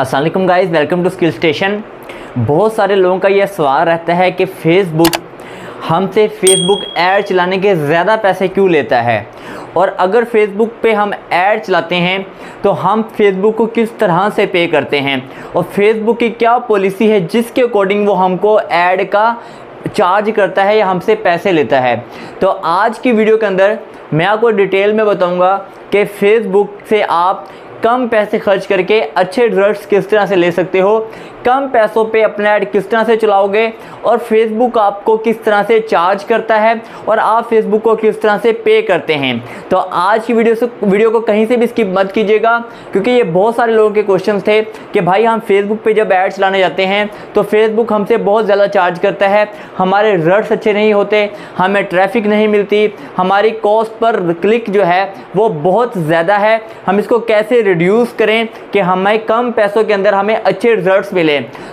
अस्सलाम वालेकुम guys, welcome to skill station. बहुत सारे लोगों का यह सवाल रहता है कि फेसबुक हमसे फेसबुक ऐड चलाने के ज़्यादा पैसे क्यों लेता है, और अगर फेसबुक पे हम ऐड चलाते हैं तो हम फेसबुक को किस तरह से पे करते हैं, और फेसबुक की क्या पॉलिसी है जिसके अकॉर्डिंग वो हमको ऐड का चार्ज करता है या हमसे पैसे लेता है। तो आज की वीडियो के अंदर मैं आपको डिटेल में बताऊंगा कि फेसबुक से आप कम पैसे खर्च करके अच्छे रिजल्ट्स किस तरह से ले सकते हो, कम पैसों पे अपना ऐड किस तरह से चलाओगे, और फेसबुक आपको किस तरह से चार्ज करता है और आप फेसबुक को किस तरह से पे करते हैं। तो आज की वीडियो को कहीं से भी स्किप मत कीजिएगा, क्योंकि ये बहुत सारे लोगों के क्वेश्चंस थे कि भाई हम फेसबुक पे जब ऐड चलाने जाते हैं तो फेसबुक हमसे बहुत ज़्यादा चार्ज करता है, हमारे रिजल्ट्स अच्छे नहीं होते, हमें ट्रैफिक नहीं मिलती, हमारी कॉस्ट पर क्लिक जो है वो बहुत ज़्यादा है, हम इसको कैसे रिड्यूस करें कि हमें कम पैसों के अंदर हमें अच्छे रिजल्ट्स मिले।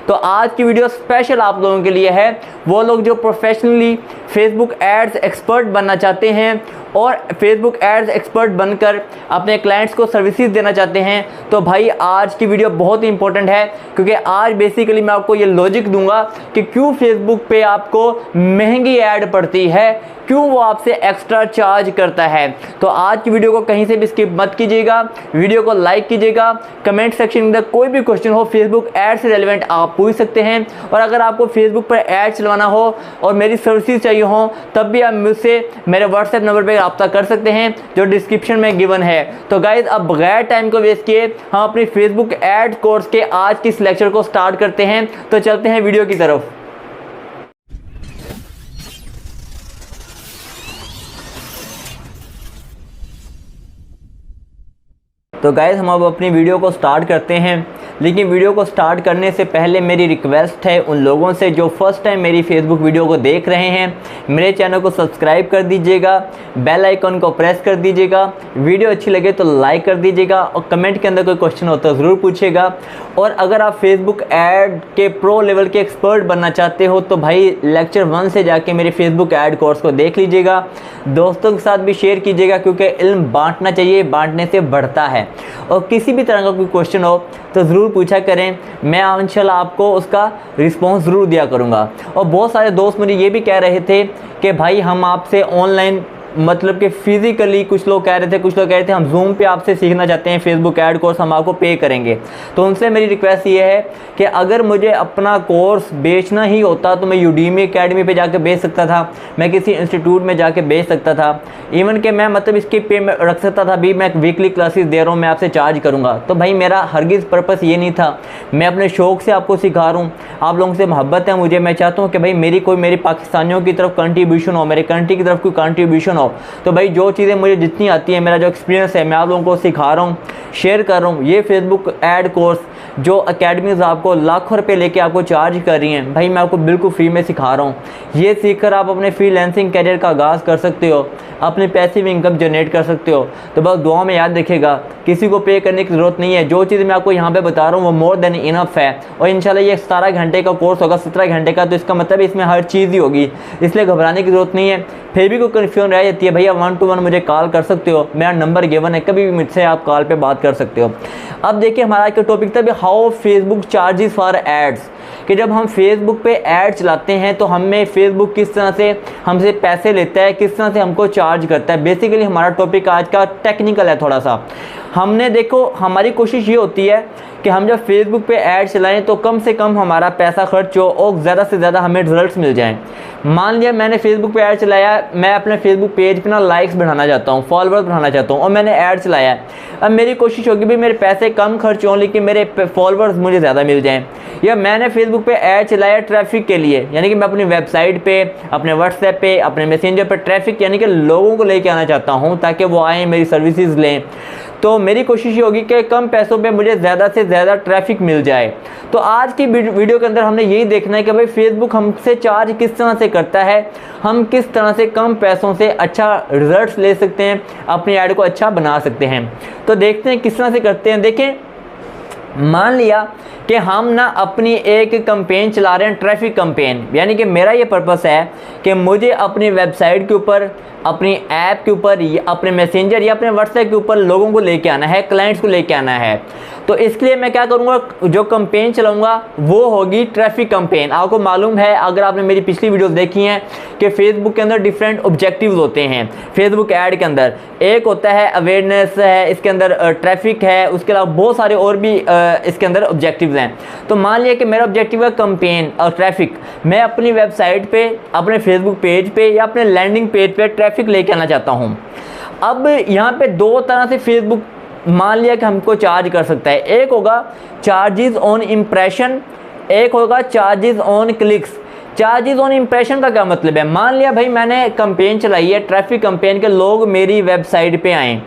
तो आज की वीडियो स्पेशल आप लोगों के लिए है, वो लोग जो प्रोफेशनली फेसबुक एड्स एक्सपर्ट बनना चाहते हैं और फेसबुक एड्स एक्सपर्ट बनकर अपने क्लाइंट्स को सर्विसेज देना चाहते हैं। तो भाई आज की वीडियो बहुत ही इंपॉर्टेंट है, क्योंकि आज बेसिकली मैं आपको ये लॉजिक दूंगा कि क्यों फेसबुक पे आपको महंगी ऐड पड़ती है, क्यों वो आपसे एक्स्ट्रा चार्ज करता है। तो आज की वीडियो को कहीं से भी स्किप मत कीजिएगा, वीडियो को लाइक कीजिएगा, कमेंट सेक्शन में कोई भी क्वेश्चन हो फेसबुक ऐड से रिलेवेंट आप पूछ सकते हैं, और अगर आपको फेसबुक पर ऐड चलवाना हो और मेरी सर्विसेज चाहिए हो तब भी आप मुझसे मेरे व्हाट्सएप नंबर पर रब्ता कर सकते हैं जो डिस्क्रिप्शन में गिवन है। तो गाइज अब बगैर टाइम को वेस्ट किए हम अपनी फेसबुक ऐड कोर्स के आज की इस लेक्चर को स्टार्ट करते हैं। तो चलते हैं वीडियो की तरफ। तो गाइज़ हम अब अपनी वीडियो को स्टार्ट करते हैं, लेकिन वीडियो को स्टार्ट करने से पहले मेरी रिक्वेस्ट है उन लोगों से जो फर्स्ट टाइम मेरी फेसबुक वीडियो को देख रहे हैं, मेरे चैनल को सब्सक्राइब कर दीजिएगा, बेल आइकन को प्रेस कर दीजिएगा, वीडियो अच्छी लगे तो लाइक कर दीजिएगा, और कमेंट के अंदर कोई क्वेश्चन हो तो ज़रूर पूछिएगा। और अगर आप फेसबुक ऐड के प्रो लेवल के एक्सपर्ट बनना चाहते हो तो भाई लेक्चर 1 से जाके मेरे फेसबुक ऐड कोर्स को देख लीजिएगा, दोस्तों के साथ भी शेयर कीजिएगा, क्योंकि इल्म बांटना चाहिए, बांटने से बढ़ता है। और किसी भी तरह का कोई क्वेश्चन हो तो ज़रूर पूछा करें, मैं इंशाल्लाह आपको उसका रिस्पॉन्स ज़रूर दिया करूँगा। और बहुत सारे दोस्त मुझे ये भी कह रहे थे कि भाई हम आपसे ऑनलाइन मतलब कि फ़िज़िकली, कुछ लोग कह रहे थे हम जूम पे आपसे सीखना चाहते हैं फेसबुक ऐड कोर्स, हम आपको पे करेंगे। तो उनसे मेरी रिक्वेस्ट ये है कि अगर मुझे अपना कोर्स बेचना ही होता तो मैं यूडीमी एकेडमी पे जाके बेच सकता था, मैं किसी इंस्टीट्यूट में जाके बेच सकता था, इवन कि मैं मतलब इसकी पे रख सकता था भी मैं वीकली क्लासेस दे रहा हूँ, मैं आपसे चार्ज करूँगा। तो भाई मेरा हरगिज़ पर्पस ये नहीं था, मैं अपने शौक़ से आपको सिखा रहा हूँ, आप लोगों से मोहब्बत है मुझे, मैं चाहता हूँ कि भाई मेरी पाकिस्तानियों की तरफ कंट्रीब्यूशन हो, मेरे कंट्री की तरफ कोई कंट्रीब्यूशन हो। तो भाई जो चीज़ें मुझे जितनी आती है, मेरा जो एक्सपीरियंस है मैं आप लोगों को सिखा रहा हूँ, शेयर कर रहा हूँ। ये फेसबुक ऐड कोर्स जो अकेडमीज़ आपको लाखों रुपए लेके आपको चार्ज कर रही हैं, भाई मैं आपको बिल्कुल फ्री में सिखा रहा हूँ। ये सीखकर आप अपने फ्रीलांसिंग कैरियर का आगाज़ कर सकते हो, अपनी पैसिव इनकम जनरेट कर सकते हो। तो बस दुआ में याद रखिएगा, किसी को पे करने की ज़रूरत नहीं है, जो चीज़ मैं आपको यहाँ पे बता रहा हूँ वो मोर देन इनफ है। और इंशाल्लाह ये 17 घंटे का कोर्स होगा, 17 घंटे का, तो इसका मतलब इसमें हर चीज़ ही होगी, इसलिए घबराने की ज़रूरत नहीं है। फिर भी कोई कन्फ्यूजन रह जाती है, भैया 1 to 1 मुझे कॉल कर सकते हो, मेरा नंबर गिवन है, कभी भी मुझसे आप कॉल पे बात कर सकते हो। अब देखिए हमारा आज का टॉपिक था how Facebook charges for ads, कि जब हम फेसबुक पे ऐड चलाते हैं तो हमें फेसबुक किस तरह से हमसे पैसे लेता है, किस तरह से हमको चार्ज करता है। बेसिकली हमारा टॉपिक आज का टेक्निकल है थोड़ा सा। हमने देखो हमारी कोशिश ये होती है कि हम जब फेसबुक पे ऐड चलाएं तो कम से कम हमारा पैसा खर्च हो और ज़्यादा से ज़्यादा हमें रिजल्ट्स मिल जाएं। मान लिया मैंने फेसबुक पे ऐड चलाया, मैं अपने फेसबुक पेज पे ना लाइक्स बढ़ाना चाहता हूँ, फॉलोअर्स बढ़ाना चाहता हूँ, और मैंने ऐड चलाया है। अब मेरी कोशिश होगी भी मेरे पैसे कम खर्च हों लेकिन मेरे फॉलोअर्स मुझे ज़्यादा मिल जाएँ। या मैंने फेसबुक पे ऐड चलाया ट्रैफिक के लिए, यानी कि मैं अपनी वेबसाइट पे, अपने व्हाट्सएप पे, अपने मैसेंजर पर ट्रैफिक यानी कि लोगों को लेके आना चाहता हूँ ताकि वो आएँ मेरी सर्विसेज लें। तो मेरी कोशिश ये होगी कि कम पैसों पे मुझे ज़्यादा से ज़्यादा ट्रैफिक मिल जाए। तो आज की वीडियो के अंदर हमने यही देखना है कि भाई फेसबुक हमसे चार्ज किस तरह से करता है, हम किस तरह से कम पैसों से अच्छा रिजल्ट्स ले सकते हैं, अपनी ऐड को अच्छा बना सकते हैं। तो देखते हैं किस तरह से करते हैं। देखें मान लिया कि हम ना अपनी एक कैंपेन चला रहे हैं, ट्रैफिक कैंपेन, यानी कि मेरा ये पर्पस है कि मुझे अपनी वेबसाइट के ऊपर, अपनी ऐप के ऊपर, या अपने मैसेंजर या अपने व्हाट्सएप के ऊपर लोगों को लेके आना है, क्लाइंट्स को लेके आना है। तो इसके लिए मैं क्या करूँगा, जो कैंपेन चलाऊँगा वो होगी ट्रैफिक कैंपेन। आपको मालूम है, अगर आपने मेरी पिछली वीडियोस देखी हैं, कि फेसबुक के अंदर डिफरेंट ऑब्जेक्टिव्स होते हैं। फेसबुक ऐड के अंदर एक होता है अवेयरनेस है, इसके अंदर ट्रैफिक है, उसके अलावा बहुत सारे और भी इसके अंदर ऑब्जेक्टिव्स हैं। तो मान लिया कि मेरा ऑब्जेक्टिव है कैंपेन और ट्रैफिक। मैं अपनी वेबसाइट पे, अपने फेसबुक पेज पे या अपने लैंडिंग पेज पे ट्रैफिक लेके आना चाहता हूँ। अब यहाँ पे दो तरह से फेसबुक मान लिया कि हमको चार्ज कर सकता है। एक होगा चार्जेस ऑन इम्प्रेशन, एक होगा charges on clicks. Charges on impression का क्या मतलब है, मान लिया भाई मैंने कैंपेन चलाई है, ट्रैफिक कैंपेन के लोग मेरी वेबसाइट पे आए,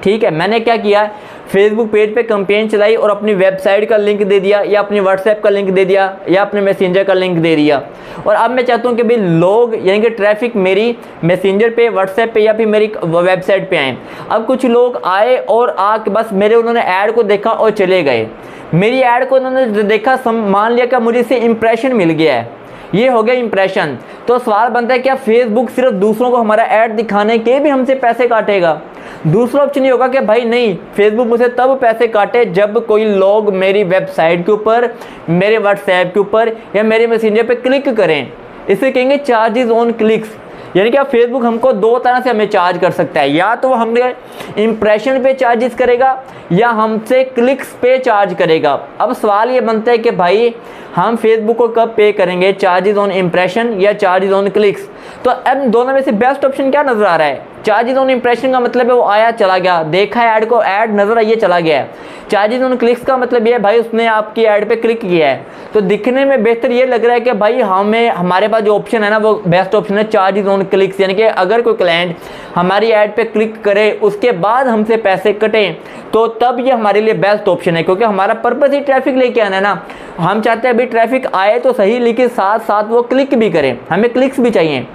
ठीक है, मैंने क्या किया, फेसबुक पेज पे कैंपेन चलाई और अपनी वेबसाइट का लिंक दे दिया, या अपनी व्हाट्सएप का लिंक दे दिया, या अपने मैसेंजर का लिंक दे दिया। और अब मैं चाहता हूँ कि भाई लोग, यानी कि ट्रैफिक मेरी मैसेंजर पे, व्हाट्सएप पे या फिर मेरी वेबसाइट पे आए। अब कुछ लोग आए और आके बस मेरे उन्होंने ऐड को देखा और चले गए। मेरी ऐड को उन्होंने देखा, मान लिया कि मुझे इससे इंप्रेशन मिल गया है, ये हो गया इंप्रेशन। तो सवाल बनता है, क्या फेसबुक सिर्फ दूसरों को हमारा ऐड दिखाने के भी हमसे पैसे काटेगा? दूसरा ऑप्शन ये होगा कि भाई नहीं, फेसबुक मुझे तब पैसे काटे जब कोई लोग मेरी वेबसाइट के ऊपर, मेरे व्हाट्सएप के ऊपर या मेरे मैसेंजर पे क्लिक करें। इसे कहेंगे चार्जेस ऑन क्लिक्स। यानी कि फेसबुक हमको दो तरह से हमें चार्ज कर सकता है, या तो हमें इंप्रेशन पे चार्जेस करेगा या हमसे क्लिक्स पे चार्ज करेगा। अब सवाल ये बनता है कि भाई हम फेसबुक को कब पे करेंगे, चार्जेस ऑन इंप्रेशन या चार्जेस ऑन क्लिक्स? तो अब दोनों में से बेस्ट ऑप्शन क्या नजर आ रहा है? चार्जेस ऑन इंप्रेशन का मतलब है वो आया चला गया, देखा है ऐड को, ऐड नजर आई चला गया है। चार्जेस ऑन क्लिक्स का मतलब ये है भाई उसने आपकी ऐड पे क्लिक किया है। तो दिखने में बेहतर ये लग रहा है कि भाई हमारे पास जो ऑप्शन है ना वो बेस्ट ऑप्शन है चार्जेस ऑन क्लिक्स। यानी कि अगर कोई क्लाइंट हमारी ऐड पे क्लिक करे उसके बाद हमसे पैसे कटें तो तब ये हमारे लिए बेस्ट ऑप्शन है, क्योंकि हमारा पर्पस ही ट्रैफिक लेके आना है ना। हम चाहते हैं भाई ट्रैफिक आए तो सही, लेकिन साथ साथ वो क्लिक भी करें, हमें क्लिक्स भी चाहिए।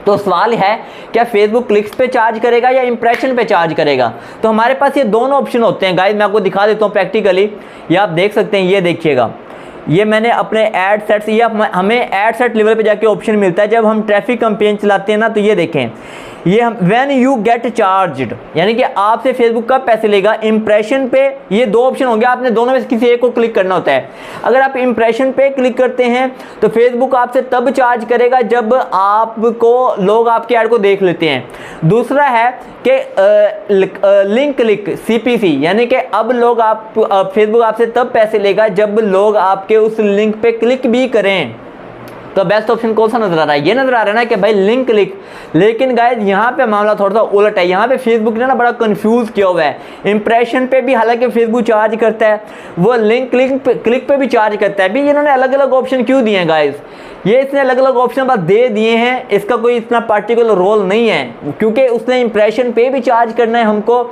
तो सवाल है, क्या फेसबुक क्लिक्स पे चार्ज करेगा या इंप्रेशन पे चार्ज करेगा? तो हमारे पास ये दोनों ऑप्शन होते हैं गाइस। मैं आपको दिखा देता हूँ प्रैक्टिकली, ये आप देख सकते हैं। ये देखिएगा, ये मैंने अपने ऐड सेट्स, या हमें ऐड सेट लेवल पे जाके ऑप्शन मिलता है जब हम ट्रैफिक कैंपेन चलाते हैं ना। तो ये देखें, ये हम व्हेन यू गेट चार्ज्ड, यानी कि आपसे फेसबुक कब पैसे लेगा, इंप्रेशन पे। ये दो ऑप्शन होंगे, आपने दोनों में से किसी एक को क्लिक करना होता है। अगर आप इंप्रेशन पे क्लिक करते हैं तो फेसबुक आपसे तब चार्ज करेगा जब आपको लोग आपकी ऐड को देख लेते हैं। दूसरा है कि लिंक क्लिक, CPC, यानी कि अब लोग फेसबुक आपसे तब पैसे लेगा जब लोग आपके उस लिंक पे क्लिक भी करें। तो बेस्ट ऑप्शन कौन सा नजर आ रहा है? ये नजर आ रहा है ना कि भाई लिंक क्लिक। लेकिन गाइस यहाँ पे मामला थोड़ा सा उलट है। यहाँ पे फेसबुक ने ना बड़ा कंफ्यूज किया हुआ है। इंप्रेशन पे भी हालांकि फेसबुक चार्ज करता है, वो लिंक क्लिक पे भी चार्ज करता है। भी इन्होंने अलग अलग ऑप्शन क्यों दिए हैं गाइस? ये इसने अलग अलग ऑप्शन बस दे दिए हैं, इसका कोई इतना पार्टिकुलर रोल नहीं है, क्योंकि उसने इंप्रेशन पे भी चार्ज करना है, हमको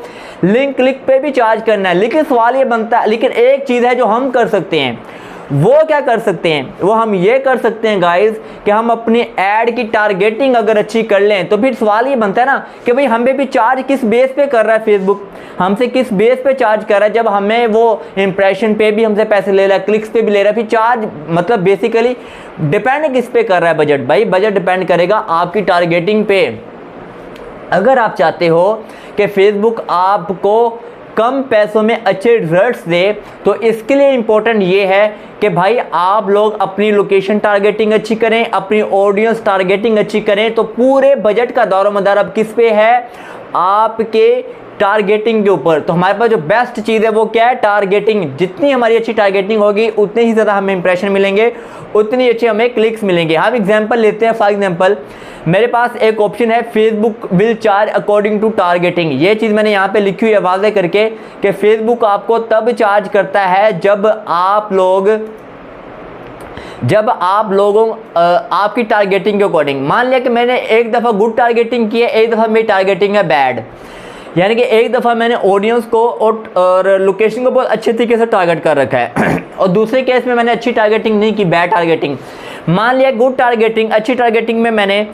लिंक क्लिक पे भी चार्ज करना है। लेकिन सवाल ये बनता है, लेकिन एक चीज़ है जो हम कर सकते हैं, वो क्या कर सकते हैं? वो हम ये कर सकते हैं गाइस कि हम अपनी ऐड की टारगेटिंग अगर अच्छी कर लें तो फिर सवाल ये बनता है ना कि भाई हमें भी चार्ज किस बेस पे कर रहा है फेसबुक, हमसे किस बेस पे चार्ज कर रहा है? जब हमें वो इंप्रेशन पे भी हमसे पैसे ले रहा है, क्लिक्स पे भी ले रहा है, फिर चार्ज मतलब बेसिकली डिपेंड किस पे कर रहा है? बजट। भाई बजट डिपेंड करेगा आपकी टारगेटिंग पे। अगर आप चाहते हो कि फेसबुक आपको कम पैसों में अच्छे रिजल्ट्स दे तो इसके लिए इंपॉर्टेंट ये है कि भाई आप लोग अपनी लोकेशन टारगेटिंग अच्छी करें, अपनी ऑडियंस टारगेटिंग अच्छी करें। तो पूरे बजट का दारोमदार अब किस पे है? आपके टारगेटिंग के ऊपर। तो हमारे पास जो बेस्ट चीज़ है वो क्या है? टारगेटिंग। जितनी हमारी अच्छी टारगेटिंग होगी उतने ही ज़्यादा हमें इंप्रेशन मिलेंगे, उतनी अच्छी हमें क्लिक्स मिलेंगे। हम एग्जांपल लेते हैं। फॉर एग्जांपल मेरे पास एक ऑप्शन है Facebook will charge according to targeting. ये चीज़ मैंने यहाँ पे लिखी हुई है वाज़े करके कि फेसबुक आपको तब चार्ज करता है जब आप लोगों आपकी टारगेटिंग के अकॉर्डिंग। मान लिया कि मैंने एक दफ़ा गुड टारगेटिंग की है, एक दफ़ा मेरी टारगेटिंग है बैड, यानी कि एक दफ़ा मैंने ऑडियंस को और लोकेशन को बहुत अच्छे तरीके से टारगेट कर रखा है और दूसरे केस में मैंने अच्छी टारगेटिंग नहीं की, बैड टारगेटिंग। मान लिया गुड टारगेटिंग, अच्छी टारगेटिंग में मैंने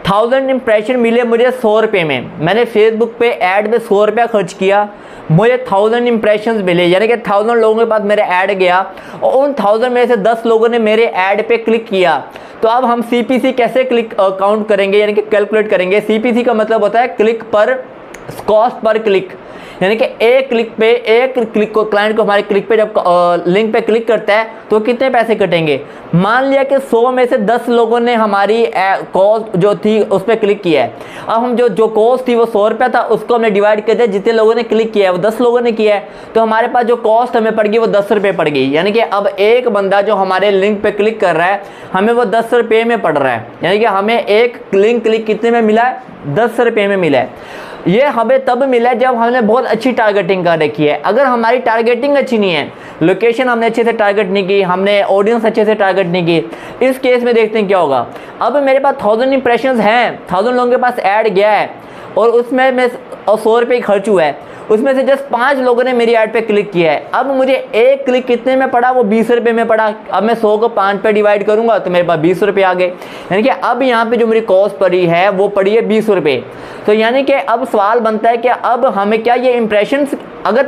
1000 इंप्रेशन मिले मुझे 100 रुपये में। मैंने फेसबुक पे ऐड में 100 रुपया खर्च किया, मुझे 1000 इंप्रेशंस मिले, यानी कि 1000 लोगों के पास मेरा ऐड गया और उन 1000 में से 10 लोगों ने मेरे ऐड पे क्लिक किया। तो अब हम CPC कैसे क्लिक काउंट करेंगे, यानी कि कैलकुलेट करेंगे। CPC का मतलब होता है क्लिक पर कॉस्ट पर क्लिक, यानी कि एक क्लिक को क्लाइंट को हमारे क्लिक पे जब लिंक पे क्लिक करता है तो कितने पैसे कटेंगे। मान लिया कि 100 में से 10 लोगों ने हमारी कॉस्ट जो थी उस पर क्लिक किया है। अब हम जो कॉस्ट थी वो 100 रुपया था, उसको हमने डिवाइड कर दिया, जितने लोगों ने क्लिक किया है वो 10 लोगों ने किया है, तो हमारे पास जो कॉस्ट हमें पड़ गई वो 10 रुपये पड़ गई। यानी कि अब एक बंदा जो हमारे लिंक पे क्लिक कर रहा है हमें वो 10 रुपये में पड़ रहा है, यानी कि हमें एक लिंक क्लिक कितने में मिला है, 10 रुपये में मिला है। ये हमें तब मिला है जब हमने बहुत अच्छी टारगेटिंग कर रखी है। अगर हमारी टारगेटिंग अच्छी नहीं है, लोकेशन हमने अच्छे से टारगेट नहीं की, हमने ऑडियंस अच्छे से टारगेट नहीं की, इस केस में देखते हैं क्या होगा। अब मेरे पास 1000 इंप्रेशंस हैं, 1000 लोगों के पास ऐड गया है और उसमें मैं 100 रुपये खर्च हुआ है, उसमें से जस्ट 5 लोगों ने मेरी ऐड पे क्लिक किया है। अब मुझे एक क्लिक कितने में पड़ा, वो 20 रुपये में पड़ा। अब मैं 100 को 5 पे डिवाइड करूंगा तो मेरे पास 20 रुपये आ गए, यानी कि अब यहाँ पे जो मेरी कॉस्ट पड़ी है वो पड़ी है 20 रुपये। तो यानी कि अब सवाल बनता है कि अब हमें क्या ये इंप्रेशंस, अगर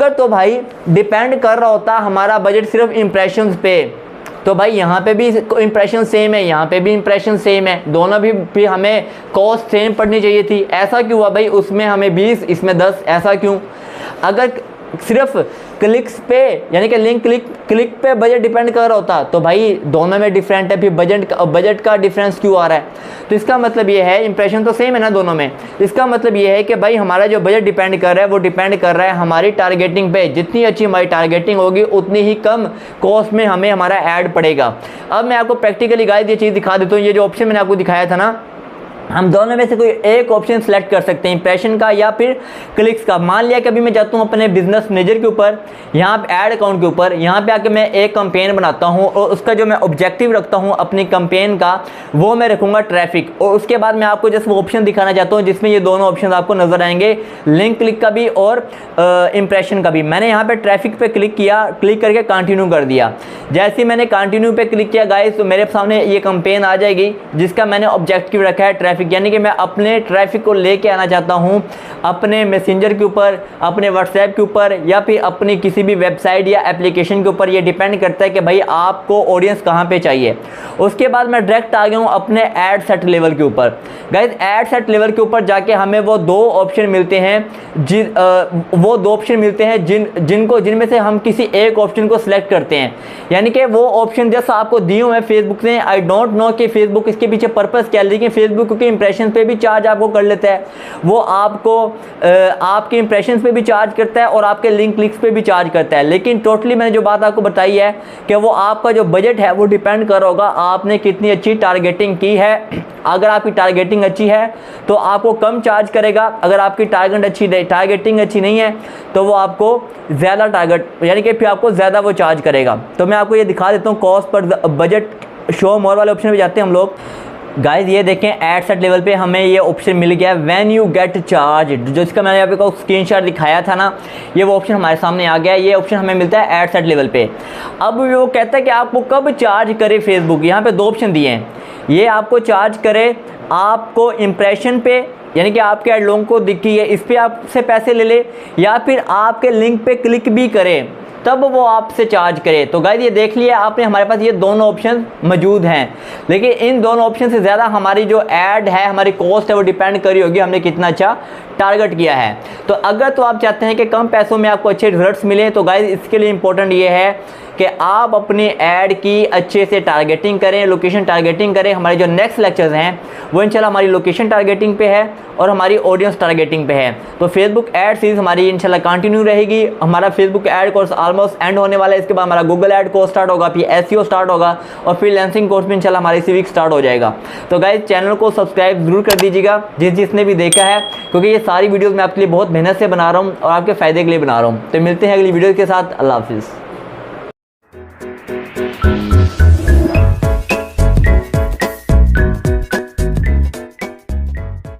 तो भाई डिपेंड कर रहा होता हमारा बजट सिर्फ इंप्रेशंस पे, तो भाई यहाँ पे भी इंप्रेशन सेम है, यहाँ पे भी इंप्रेशन सेम है, दोनों भी हमें कॉस्ट सेम पड़नी चाहिए थी। ऐसा क्यों हुआ भाई, उसमें हमें 20 इसमें 10, ऐसा क्यों? अगर सिर्फ क्लिक्स पे यानी कि लिंक क्लिक पे बजट डिपेंड कर रहा होता तो भाई दोनों में डिफरेंट है, फिर बजट का डिफरेंस क्यों आ रहा है? तो इसका मतलब ये है, इंप्रेशन तो सेम है ना दोनों में, इसका मतलब ये है कि भाई हमारा जो बजट डिपेंड कर रहा है वो डिपेंड कर रहा है हमारी टारगेटिंग पे। जितनी अच्छी हमारी टारगेटिंग होगी उतनी ही कम कॉस्ट में हमें हमारा ऐड पड़ेगा। अब मैं आपको प्रैक्टिकली गाइस ये चीज़ दिखा देता हूँ। ये जो ऑप्शन मैंने आपको दिखाया था ना, हम दोनों में से कोई एक ऑप्शन सेलेक्ट कर सकते हैं, इंप्रेशन का या फिर क्लिक्स का। मान लिया कि अभी मैं जाता हूँ अपने बिजनेस मैनेजर के ऊपर, यहाँ पे ऐड अकाउंट के ऊपर, यहाँ पे आके मैं एक कैंपेन बनाता हूँ और उसका जो मैं ऑब्जेक्टिव रखता हूँ अपनी कैंपेन का वो मैं रखूँगा ट्रैफिक। और उसके बाद मैं आपको जस्ट वो ऑप्शन दिखाना चाहता हूँ जिसमें ये दोनों ऑप्शन आपको नजर आएंगे, लिंक क्लिक का भी और इंप्रेशन का भी। मैंने यहाँ पे ट्रैफिक पे क्लिक किया, क्लिक करके कंटिन्यू कर दिया। जैसे ही मैंने कंटिन्यू पे क्लिक किया गाइस तो मेरे सामने ये कैंपेन आ जाएगी जिसका मैंने ऑब्जेक्टिव रखा है ट्रैफिक, यानी कि मैं अपने ट्रैफिक को लेके आना चाहता हूं अपने मैसेंजर के ऊपर, अपने व्हाट्सएप के ऊपर या फिर अपनी किसी भी वेबसाइट या एप्लीकेशन के ऊपर। ये डिपेंड करता है कि भाई आपको ऑडियंस कहां पे चाहिए। उसके बाद मैं डायरेक्ट आ गया हूं अपने एड सेट लेवल के ऊपर। गाइस एड सेट लेवल के ऊपर जाके हमें वो दो ऑप्शन मिलते हैं जिनमें से हम किसी एक ऑप्शन को सिलेक्ट करते हैं। यानी कि वो ऑप्शन जैसा आपको दिए हुए हैं फेसबुक ने, आई डोंट नो कि फेसबुक इसके पीछे पर्पस क्या है, लेकिन फेसबुक के इंप्रेशन पे भी चार्ज आपको कर लेता है, वो आपको आपके इंप्रेशन पे भी चार्ज करता है और आपके लिंक क्लिक्स पे भी चार्ज करता है। लेकिन टोटली मैंने जो बात आपको बताई है कि वो आपका जो बजट है वो डिपेंड कर होगा आपने कितनी अच्छी टारगेटिंग की है। अगर आपकी टारगेटिंग अच्छी है तो आपको कम चार्ज करेगा, अगर आपकी टारगेटिंग अच्छी नहीं है तो वो आपको ज़्यादा यानी कि फिर आपको ज़्यादा वो चार्ज करेगा। तो मैं आपको ये दिखा देता हूँ, कॉस्ट पर बजट शो मोर वाले ऑप्शन पे जाते हैं हम लोग। गाइस ये देखें एड सेट लेवल पे हमें ये ऑप्शन मिल गया व्हेन यू गेट चार्ज, जो इसका मैंने आपको स्क्रीनशॉट दिखाया था ना, ये वो ऑप्शन हमारे सामने आ गया। ये ऑप्शन हमें मिलता है एड सेट लेवल पे। अब वो कहता है कि आपको कब चार्ज करे फेसबुक। यहाँ पे दो ऑप्शन दिए हैं, ये आपको चार्ज करे आपको इंप्रेशन पे, यानी कि आपके ऐड लोगों को दिखी है इस पर आपसे पैसे ले ले, या फिर आपके लिंक पे क्लिक भी करे तब वो आपसे चार्ज करे। तो गाइस ये देख लिया आपने, हमारे पास ये दोनों ऑप्शन मौजूद हैं, लेकिन इन दोनों ऑप्शन से ज़्यादा हमारी जो ऐड है, हमारी कॉस्ट है वो डिपेंड करी होगी हमने कितना अच्छा टारगेट किया है। तो अगर तो आप चाहते हैं कि कम पैसों में आपको अच्छे रिजल्ट्स मिले तो गाइस इसके लिए इंपॉर्टेंट ये है कि आप अपनी ऐड की अच्छे से टारगेटिंग करें, लोकेशन टारगेटिंग करें। हमारे जो नेक्स्ट लेक्चर्स हैं वो इंशाल्लाह हमारी लोकेशन टारगेटिंग पे है और हमारी ऑडियंस टारगेटिंग पे है। तो फेसबुक ऐड सीरीज हमारी इंशाल्लाह कंटिन्यू रहेगी। हमारा Facebook ad course almost and होने वाला है, इसके बाद हमारा गूगल ऐड कोर्स स्टार्ट होगा, फिर एसईओ स्टार्ट होगा और फ्रीलांसिंग कोर्स भी इंशाल्लाह हमारे इसी वीक स्टार्ट हो जाएगा। तो गाइस चैनल को सब्सक्राइब जरूर कर दीजिएगा जिसने भी देखा है, क्योंकि ये सारी वीडियोज़ मैं आपके लिए बहुत मेहनत से बना रहा हूँ और आपके फ़ायदे के लिए बना रहा हूँ। तो मिलते हैं अगली वीडियो के साथ। अल्लाह हाफिज़।